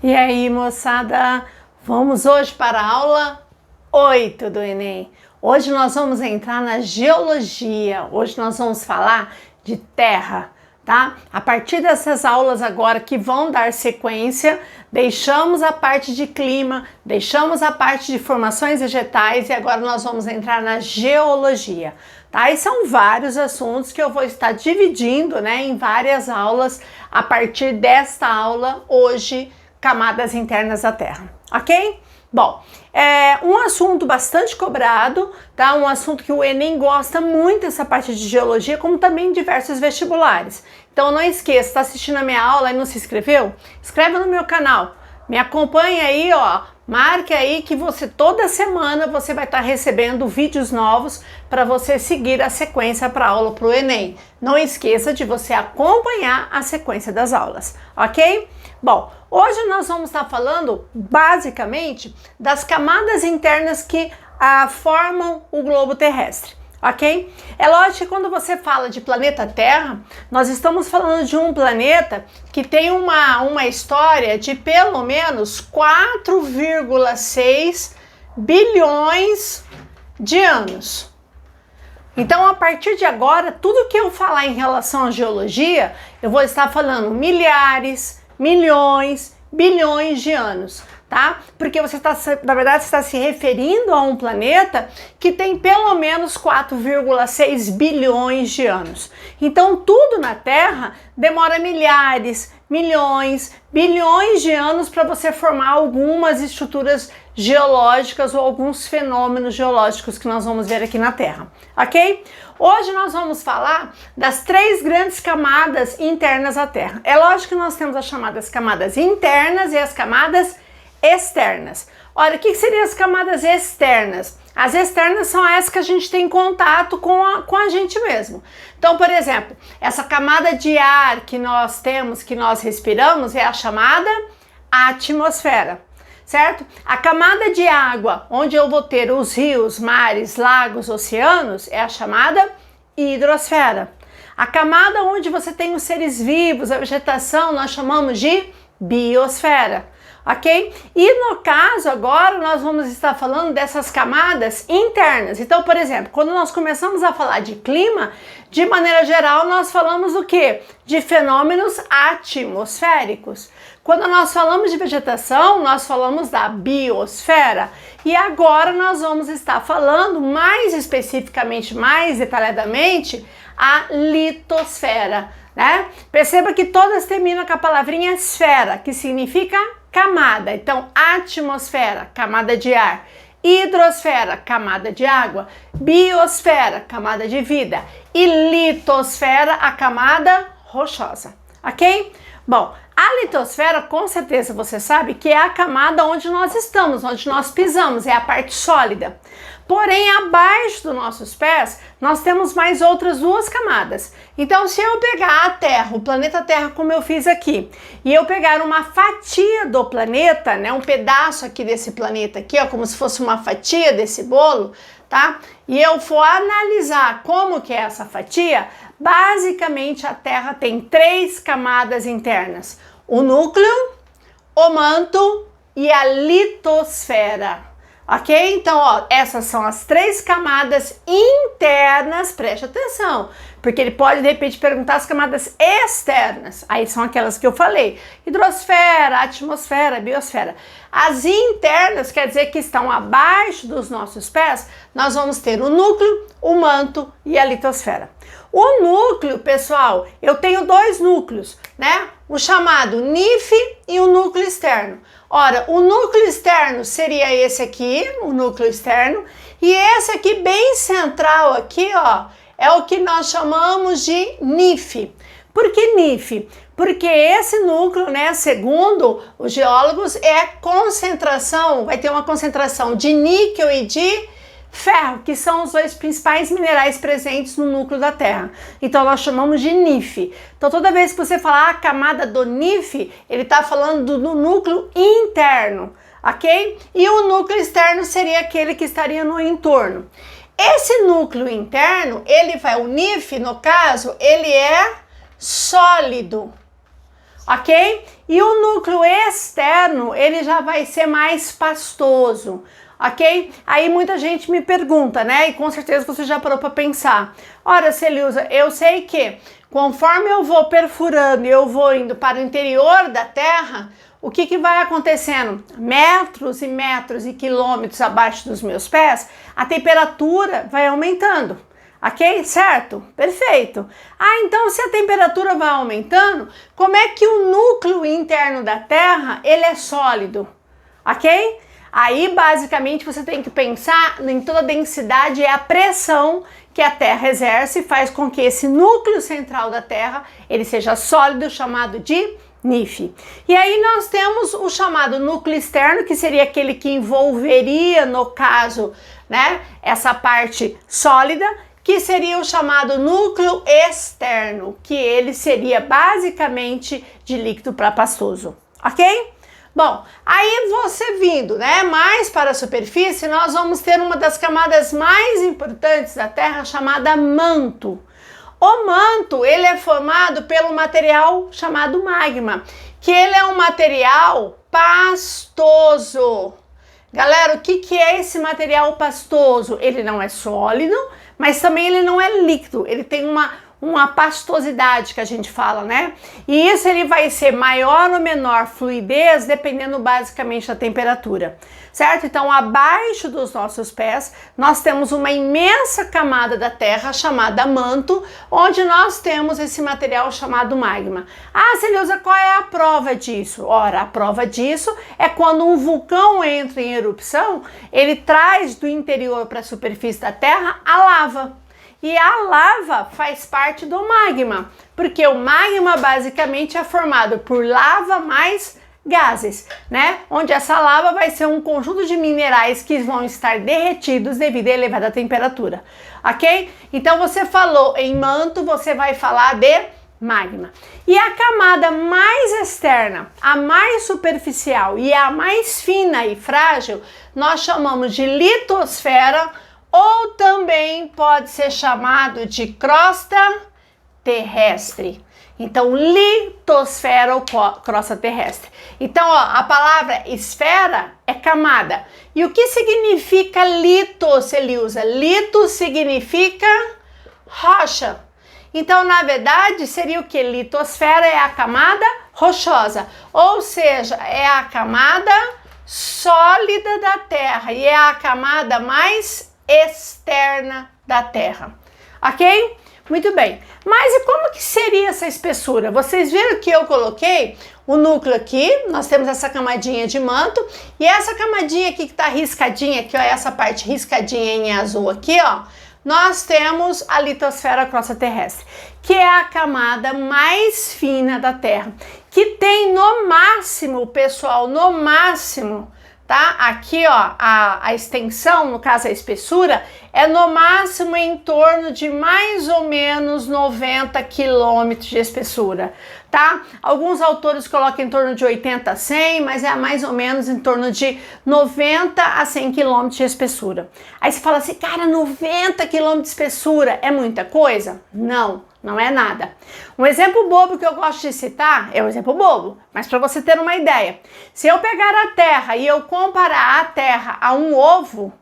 E aí, moçada, vamos hoje para a aula 8 do Enem. Hoje nós vamos entrar na geologia, hoje nós vamos falar de terra, tá? A partir dessas aulas agora que vão dar sequência, deixamos a parte de clima, deixamos a parte de formações vegetais e agora nós vamos entrar na geologia, tá? E são vários assuntos que eu vou estar dividindo, né, em várias aulas a partir desta aula hoje, camadas internas da Terra, ok? Bom, é um assunto bastante cobrado, tá? Um assunto que o Enem gosta muito, essa parte de geologia, como também diversos vestibulares. Então não esqueça, está assistindo a minha aula e não se inscreveu? Inscreve no meu canal, me acompanha aí, ó, marque aí que você toda semana você vai estar recebendo vídeos novos para você seguir a sequência para a aula para o Enem. Não esqueça de você acompanhar a sequência das aulas, ok? Bom, hoje nós vamos estar falando basicamente das camadas internas que formam o globo terrestre, ok? É lógico que quando você fala de planeta Terra, nós estamos falando de um planeta que tem uma história de pelo menos 4,6 bilhões de anos. Então, a partir de agora, tudo que eu falar em relação à geologia, eu vou estar falando milhares, milhões, bilhões de anos, tá? Porque você está, na verdade, está se referindo a um planeta que tem pelo menos 4,6 bilhões de anos. Então, tudo na Terra demora milhares, milhões, bilhões de anos para você formar algumas estruturas geológicas ou alguns fenômenos geológicos que nós vamos ver aqui na Terra, ok? Hoje nós vamos falar das três grandes camadas internas da Terra. É lógico que nós temos as chamadas camadas internas e as camadas externas. Olha, o que seriam as camadas externas? As externas são essas que a gente tem contato com a gente mesmo. Então, por exemplo, essa camada de ar que nós temos, que nós respiramos, é a chamada atmosfera, certo? A camada de água, onde eu vou ter os rios, mares, lagos, oceanos, é a chamada hidrosfera. A camada onde você tem os seres vivos, a vegetação, nós chamamos de biosfera, ok? E no caso agora nós vamos estar falando dessas camadas internas. Então, por exemplo, quando nós começamos a falar de clima, de maneira geral nós falamos o quê? De fenômenos atmosféricos. Quando nós falamos de vegetação, nós falamos da biosfera. E agora nós vamos estar falando mais especificamente, mais detalhadamente, a litosfera, né? Perceba que todas terminam com a palavrinha esfera, que significa camada. Então, atmosfera, camada de ar. Hidrosfera, camada de água. Biosfera, camada de vida. E litosfera, a camada rochosa, ok? Bom, a litosfera, com certeza você sabe que é a camada onde nós estamos, onde nós pisamos, é a parte sólida. Porém, abaixo dos nossos pés, nós temos mais outras duas camadas. Então, se eu pegar a Terra, o planeta Terra, como eu fiz aqui, e eu pegar uma fatia do planeta, né, um pedaço aqui desse planeta aqui, ó, como se fosse uma fatia desse bolo, tá? E eu for analisar como que é essa fatia, basicamente a Terra tem três camadas internas: o núcleo, o manto e a litosfera. Ok? Então, ó, essas são as três camadas internas, preste atenção, porque ele pode de repente perguntar as camadas externas, aí são aquelas que eu falei: hidrosfera, atmosfera, biosfera. As internas, quer dizer que estão abaixo dos nossos pés, nós vamos ter o núcleo, o manto e a litosfera. O núcleo, pessoal, eu tenho dois núcleos, né? O chamado NIF e o núcleo externo. Ora, o núcleo externo seria esse aqui, o núcleo externo, e esse aqui bem central aqui, ó, é o que nós chamamos de NIF. Por que NIF? Porque esse núcleo, né, segundo os geólogos, é concentração, vai ter uma concentração de níquel e de ferro, que são os dois principais minerais presentes no núcleo da Terra. Então nós chamamos de NIF. Então toda vez que você falar a camada do NIF, ele está falando do núcleo interno, ok? E o núcleo externo seria aquele que estaria no entorno. Esse núcleo interno, o NIF, no caso, ele é sólido, ok? E o núcleo externo, ele já vai ser mais pastoso, ok? Aí muita gente me pergunta, né? E com certeza você já parou para pensar. Ora, Celiusa, eu sei que conforme eu vou perfurando e eu vou indo para o interior da Terra, o que vai acontecendo? Metros e metros e quilômetros abaixo dos meus pés, a temperatura vai aumentando. Ok? Certo? Perfeito. Ah, então se a temperatura vai aumentando, como é que o núcleo interno da Terra, ele é sólido? Ok? Aí, basicamente, você tem que pensar em toda a densidade e a pressão que a Terra exerce e faz com que esse núcleo central da Terra, ele seja sólido, chamado de NIF. E aí nós temos o chamado núcleo externo, que seria aquele que envolveria, no caso, né, essa parte sólida, que seria o chamado núcleo externo, que ele seria basicamente de líquido para pastoso, ok? Bom, aí você vindo, né, mais para a superfície, nós vamos ter uma das camadas mais importantes da Terra, chamada manto. O manto, ele é formado pelo material chamado magma, que ele é um material pastoso. Galera, o que é esse material pastoso? Ele não é sólido, mas também ele não é líquido, ele tem uma pastosidade que a gente fala, né? E isso ele vai ser maior ou menor fluidez dependendo basicamente da temperatura, certo? Então, abaixo dos nossos pés, nós temos uma imensa camada da Terra chamada manto, onde nós temos esse material chamado magma. Ah, Celiusa, qual é a prova disso? Ora, a prova disso é quando um vulcão entra em erupção, ele traz do interior para a superfície da Terra a lava. E a lava faz parte do magma, porque o magma basicamente é formado por lava mais gases, né? Onde essa lava vai ser um conjunto de minerais que vão estar derretidos devido à elevada temperatura, ok? Então você falou em manto, você vai falar de magma. E a camada mais externa, a mais superficial e a mais fina e frágil, nós chamamos de litosfera, ou também pode ser chamado de crosta terrestre. Então, litosfera ou crosta terrestre. Então, ó, a palavra esfera é camada. E o que significa lito, Celiusa? Lito significa rocha. Então, na verdade, seria o que? Litosfera é a camada rochosa, ou seja, é a camada sólida da Terra e é a camada mais externa da Terra, ok? Muito bem, mas e como que seria essa espessura? Vocês viram que eu coloquei o núcleo aqui, nós temos essa camadinha de manto, e essa camadinha aqui que tá riscadinha aqui, ó, essa parte riscadinha em azul aqui, ó, nós temos a litosfera crosta terrestre, que é a camada mais fina da Terra, que tem no máximo, pessoal, no máximo, tá? Aqui, ó, a extensão, no caso a espessura, é no máximo em torno de mais ou menos 90 quilômetros de espessura, tá? Alguns autores colocam em torno de 80 a 100, mas é mais ou menos em torno de 90 a 100 quilômetros de espessura. Aí você fala assim, cara, 90 quilômetros de espessura é muita coisa? Não, não é nada. Um exemplo bobo que eu gosto de citar é um exemplo bobo, mas para você ter uma ideia. Se eu pegar a Terra e eu comparar a Terra a um ovo,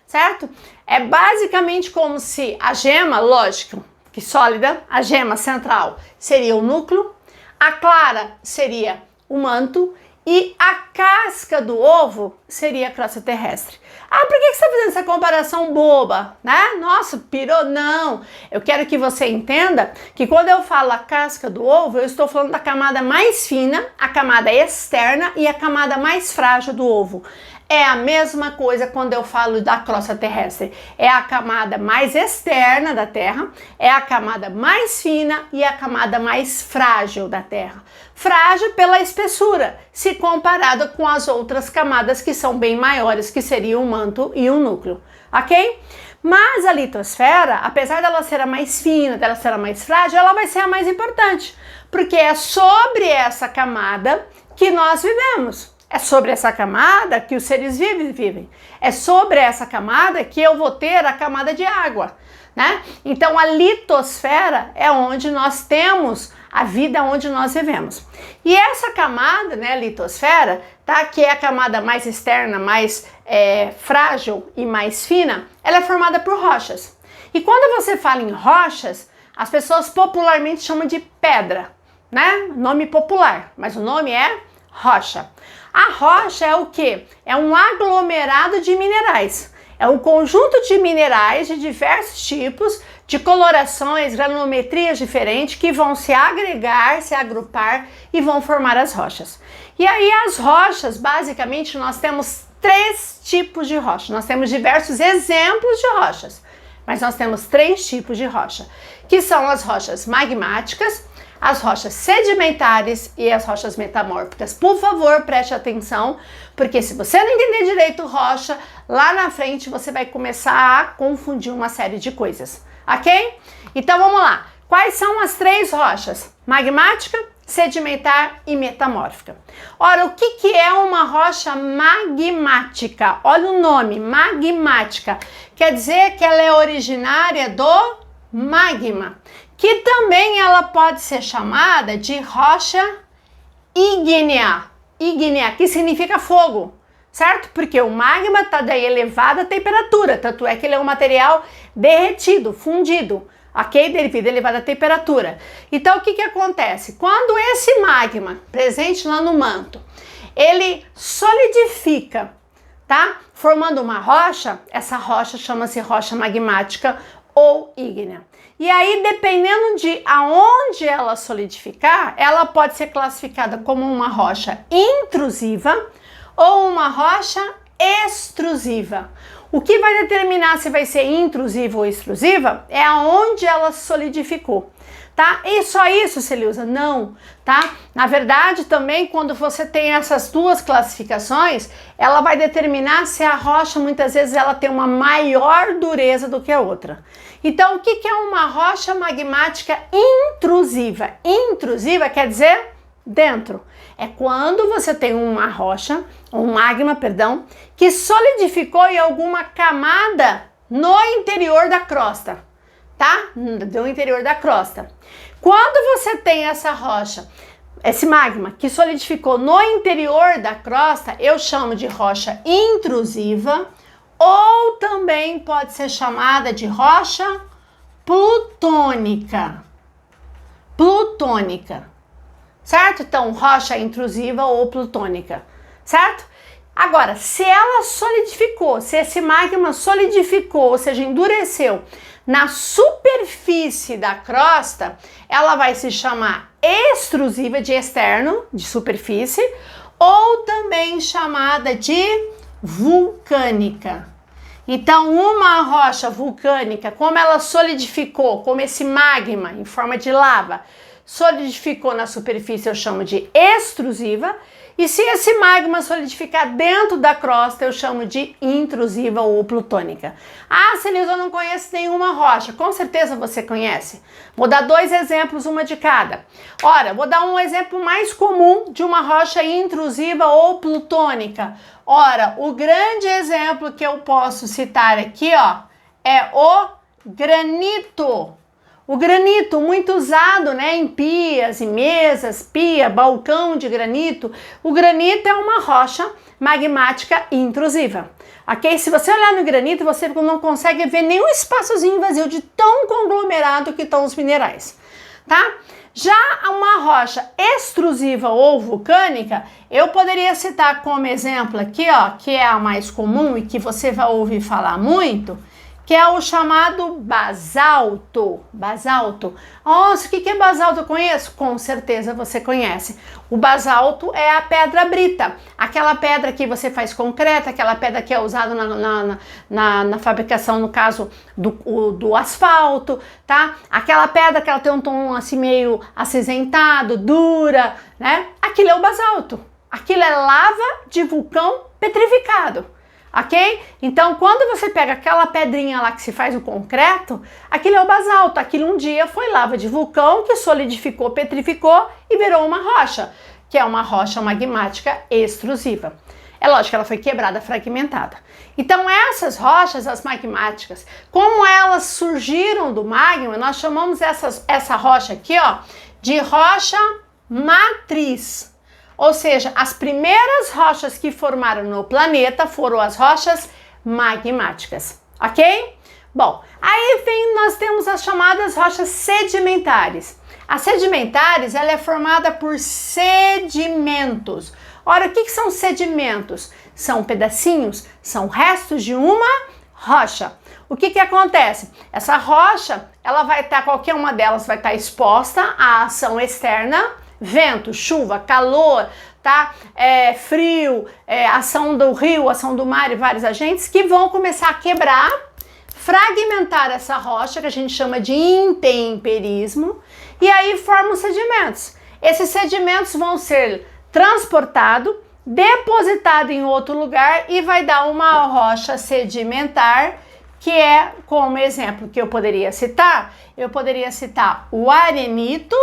certo? É basicamente como se a gema, lógico, que sólida, a gema central seria o núcleo, a clara seria o manto e a casca do ovo seria a crosta terrestre. Ah, por que você está fazendo essa comparação boba, né? Nossa, pirou? Não, eu quero que você entenda que quando eu falo a casca do ovo, eu estou falando da camada mais fina, a camada externa e a camada mais frágil do ovo. É a mesma coisa quando eu falo da crosta terrestre. É a camada mais externa da Terra, é a camada mais fina e a camada mais frágil da Terra. Frágil pela espessura, se comparada com as outras camadas que são bem maiores, que seriam o manto e o núcleo, ok? Mas a litosfera, apesar dela ser a mais fina, dela ser a mais frágil, ela vai ser a mais importante, porque é sobre essa camada que nós vivemos. É sobre essa camada que os seres vivem. É sobre essa camada que eu vou ter a camada de água, né? Então a litosfera é onde nós temos a vida, onde nós vivemos. E essa camada, né, litosfera, tá, que é a camada mais externa, mais frágil e mais fina, ela é formada por rochas. E quando você fala em rochas, as pessoas popularmente chamam de pedra, né? Nome popular, mas o nome é rocha. A rocha é o quê? É um aglomerado de minerais. É um conjunto de minerais de diversos tipos, de colorações, granulometrias diferentes, que vão se agregar, se agrupar e vão formar as rochas. E aí as rochas, basicamente, nós temos 3 tipos de rocha. Nós temos diversos exemplos de rochas, mas nós temos 3 tipos de rocha, que são as rochas magmáticas, as rochas sedimentares e as rochas metamórficas. Por favor, preste atenção, porque se você não entender direito rocha, lá na frente você vai começar a confundir uma série de coisas, ok? Então vamos lá. Quais são as 3 rochas? Magmática, sedimentar e metamórfica. Ora, o que é uma rocha magmática? Olha o nome, magmática. Quer dizer que ela é originária do magma, que também ela pode ser chamada de rocha ígnea. Ígnea, que significa fogo, certo? Porque o magma está daí elevada temperatura, tanto é que ele é um material derretido, fundido, ok? Devido a elevada temperatura. Então, o que acontece? Quando esse magma, presente lá no manto, ele solidifica, tá? Formando uma rocha, essa rocha chama-se rocha magmática ou ígnea. E aí, dependendo de aonde ela solidificar, ela pode ser classificada como uma rocha intrusiva ou uma rocha extrusiva. O que vai determinar se vai ser intrusiva ou extrusiva é aonde ela solidificou, tá? E só isso, Celeusa? Não, tá? Na verdade, também, quando você tem essas 2 classificações, ela vai determinar se a rocha, muitas vezes, ela tem uma maior dureza do que a outra. Então, o que é uma rocha magmática intrusiva? Intrusiva quer dizer dentro. É quando você tem uma rocha, um magma, perdão, que solidificou em alguma camada no interior da crosta, tá? No interior da crosta. Quando você tem essa rocha, esse magma que solidificou no interior da crosta, eu chamo de rocha intrusiva, ou também pode ser chamada de rocha plutônica. Plutônica. Certo? Então, rocha intrusiva ou plutônica, certo? Agora, se ela solidificou, se esse magma solidificou, ou seja, endureceu na superfície da crosta, ela vai se chamar extrusiva, de externo, de superfície, ou também chamada de vulcânica. Então, uma rocha vulcânica, como ela solidificou, como esse magma em forma de lava, solidificou na superfície, eu chamo de extrusiva. E se esse magma solidificar dentro da crosta, eu chamo de intrusiva ou plutônica. Ah, Celeusa, eu não conheço nenhuma rocha. Com certeza você conhece. Vou dar 2 exemplos, uma de cada. Ora, vou dar um exemplo mais comum de uma rocha intrusiva ou plutônica. Ora, o grande exemplo que eu posso citar aqui, ó, é o granito. O granito, muito usado, né, em pias e mesas, pia, balcão de granito. O granito é uma rocha magmática intrusiva, ok? Se você olhar no granito, você não consegue ver nenhum espaçozinho vazio de tão conglomerado que estão os minerais, tá? Já uma rocha extrusiva ou vulcânica, eu poderia citar como exemplo aqui, ó, que é a mais comum e que você vai ouvir falar muito, que é o chamado basalto. Basalto. Nossa, o que é basalto? Eu conheço? Com certeza você conhece. O basalto é a pedra brita, aquela pedra que você faz concreto, aquela pedra que é usada na fabricação, no caso, do asfalto, tá? Aquela pedra que ela tem um tom assim meio acinzentado, dura, né? Aquilo é o basalto. Aquilo é lava de vulcão petrificado. Ok? Então, quando você pega aquela pedrinha lá que se faz o concreto, aquilo é o basalto. Aquilo um dia foi lava de vulcão que solidificou, petrificou e virou uma rocha, que é uma rocha magmática extrusiva. É lógico que ela foi quebrada, fragmentada. Então essas rochas, as magmáticas, como elas surgiram do magma, nós chamamos essa rocha aqui, ó, de rocha matriz. Ou seja, as primeiras rochas que formaram no planeta foram as rochas magmáticas, ok? Bom, aí nós temos as chamadas rochas sedimentares. As sedimentares, ela é formada por sedimentos. Ora, o que são sedimentos? São pedacinhos, são restos de uma rocha. O que acontece? Essa rocha, ela vai estar, qualquer uma delas vai estar exposta à ação externa, vento, chuva, calor, tá? Frio, ação do rio, ação do mar e vários agentes que vão começar a quebrar, fragmentar essa rocha, que a gente chama de intemperismo, e aí formam sedimentos. Esses sedimentos vão ser transportados, depositados em outro lugar e vai dar uma rocha sedimentar, que é, como exemplo que eu poderia citar o arenito,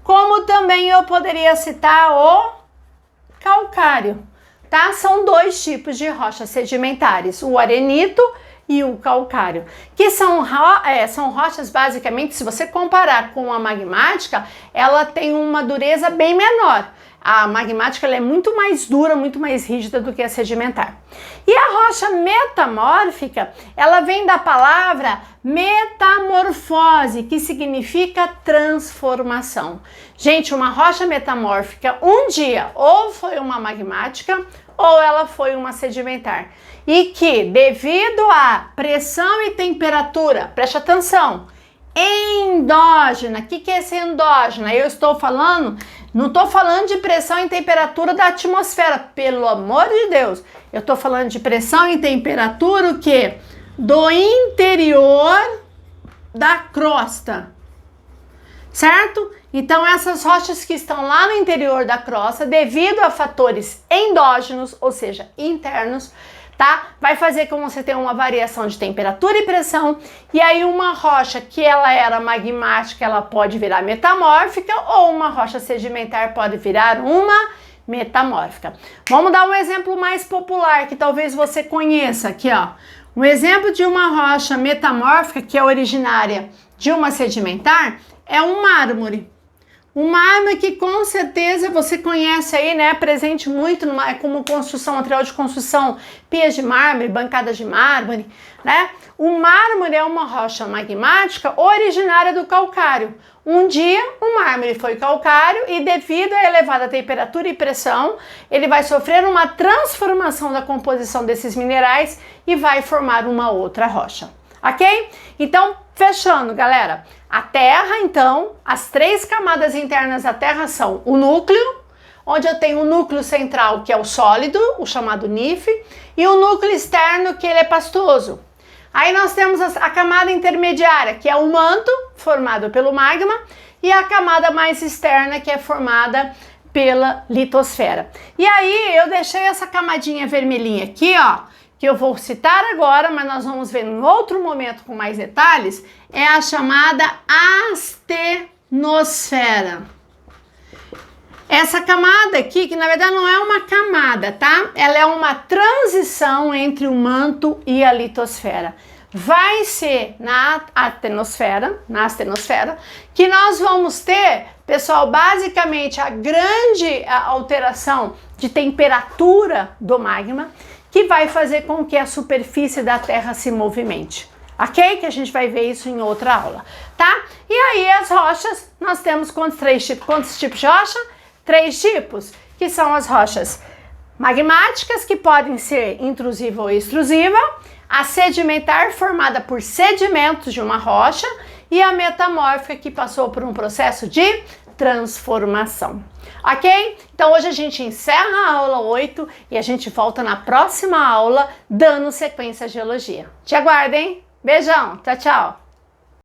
como também eu poderia citar o calcário, tá? São dois tipos de rochas sedimentares, o arenito e o calcário, que são rochas, basicamente, se você comparar com a magmática, ela tem uma dureza bem menor. A magmática ela é muito mais dura, muito mais rígida do que a sedimentar. E a rocha metamórfica, ela vem da palavra metamorfose, que significa transformação. Gente, uma rocha metamórfica, um dia, ou foi uma magmática, ou ela foi uma sedimentar. E que, devido à pressão e temperatura, preste atenção, endógena. O que é esse endógena? Eu estou falando, não estou falando de pressão e temperatura da atmosfera, pelo amor de Deus. Eu estou falando de pressão e temperatura o quê? Do interior da crosta, certo? Então essas rochas que estão lá no interior da crosta, devido a fatores endógenos, ou seja, internos, tá? Vai fazer com que você tenha uma variação de temperatura e pressão, e aí uma rocha que ela era magmática, ela pode virar metamórfica, ou uma rocha sedimentar pode virar uma metamórfica. Vamos dar um exemplo mais popular, que talvez você conheça aqui, ó. Um exemplo de uma rocha metamórfica, que é originária de uma sedimentar, é um mármore. Um mármore que com certeza você conhece aí, né? Presente muito como construção, material de construção, pias de mármore, bancadas de mármore, né? O mármore é uma rocha magmática originária do calcário. Um dia o mármore foi calcário e devido à elevada temperatura e pressão, ele vai sofrer uma transformação da composição desses minerais e vai formar uma outra rocha. Ok? Então, fechando, galera. A Terra, então, as três camadas internas da Terra são o núcleo, onde eu tenho o núcleo central, que é o sólido, o chamado NIF, e o núcleo externo, que ele é pastoso. Aí nós temos a camada intermediária, que é o manto, formado pelo magma, e a camada mais externa, que é formada pela litosfera. E aí eu deixei essa camadinha vermelhinha aqui, ó, que eu vou citar agora, mas nós vamos ver em outro momento com mais detalhes, é a chamada astenosfera. Essa camada aqui, que na verdade não é uma camada, tá? Ela é uma transição entre o manto e a litosfera. Vai ser na astenosfera, que nós vamos ter, pessoal, basicamente a grande alteração de temperatura do magma, que vai fazer com que a superfície da Terra se movimente, ok? Que a gente vai ver isso em outra aula, tá? E aí as rochas, nós temos quantos tipos de rocha? 3 tipos, que são as rochas magmáticas, que podem ser intrusiva ou extrusiva, a sedimentar, formada por sedimentos de uma rocha, e a metamórfica, que passou por um processo de transformação. Ok? Então hoje a gente encerra a aula 8 e a gente volta na próxima aula dando sequência à geologia. Te aguardo, hein? Beijão, tchau, tchau!